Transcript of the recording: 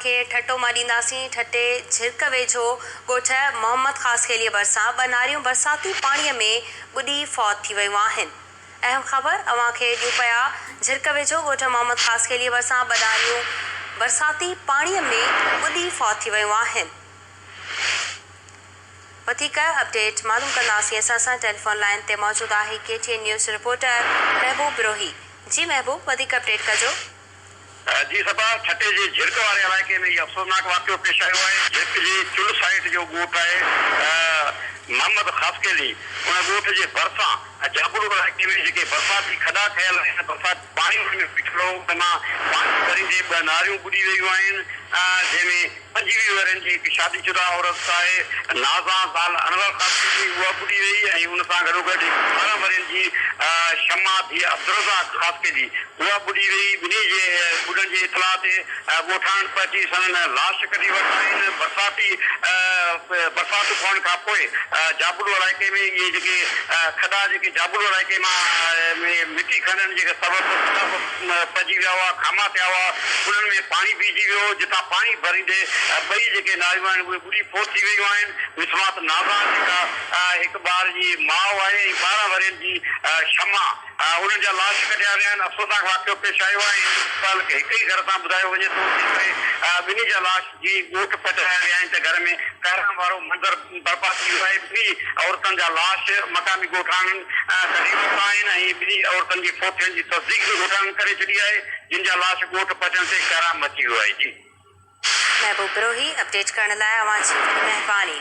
के ठटो मां ॾींदासीं। ठटे झिरक वेझो ॻोठ मोहम्मद ख़ास खेलीअ भरिसां ॿ नारियूं बरसाती पाणीअ में ॿुॾी फौत थी वियूं आहिनि। अहम ख़बर अव्हां खे ॾियूं पिया। झिरक वेझो ॻोठ मोहम्मद ख़ास खेलीअ भरिसां ॿ नारियूं बरसाती पाणीअ में ॿुॾी फौत थी वियूं आहिनि। वधीक अपडेट मालूम कंदासीं। असां सां टेलीफोन लाइन ते मौजूद आहे KTN न्यूज़ रिपोर्टर महबूब बिरोही। जी महबूब, वधीक अपडेट कजो। जी सबा ठटे जे झिरक वारे इलाइक़े में अफ़सोसनाक वाक़ियो पेश आयो है। झिरक जे चुल साइड जो ॻोठ है मोहम्मद ख़ास खेली, उन ॻोठ जे भरिसां जाबुल इलाइक़े में जेके बरसाती खॾा ठहियल आहिनि, बरसाती पाणी हुन में बीठो, मां पाणी भरींदे ॿ नारियूं ॿुॾी वियूं आहिनि, जंहिंमें 25 वरनि जी हिकु शादीशुदा औरत आहे नाज़ा ज़ाल अनवर ख़ास खेली, उहा ॿुॾी वई ऐं हुन सां गॾोगॾु 12 वरनि जी शमा धीअ अब्दुरज़ाक ख़ास खेली, उहा ॿुॾी वई। ॿिन्ही जे ॿुॾनि जी इतलाह ते ॻोठाण पहुची संदन लाश कढी वरिता आहिनि। बरसाति पवण खां पोइ जाबुल इलाइक़े में इहे जेके खॾा जेके जाबुल इलाइक़े मां मिटी खणनि जेके सबबु पइजी विया हुआ, खामा थिया हुआ, उन्हनि में पाणी बीहजी वियो, जितां पाणी भरींदे ॿई जेके नारियूं आहिनि उहे ॿुॾी फौत थी वियूं आहिनि। विस्वात नाज़ा जेका हिकु ॿार जी माउ आहे ऐं 12 वरनि जी शमा, उन्हनि जा लाश कढिया विया आहिनि। अफ़सोसनाक वाक़ियो पेश आयो आहे। हिकु ई घर सां ॿुधायो वञे थो ॿिन्ही जा लाश जी ॻोठ पचाया विया आहिनि त घर में पहिरां वारो मंज़र बर्पा थी वियो आहे। ॿिन्ही औरतुनि जा लाश मक़ामी ॻोठाणनि कढी वरिता आहिनि ऐं ॿिन्ही औरतुनि जी फौत थियण जी तस्दीक बि ॻोठाणनि करे छॾी आहे, जिन जा लाश ॻोठ पचण ते कहराम मची वियो आहे। जी महबूब बिरोही, अपडेट करण लाइ अव्हां जी महिरबानी।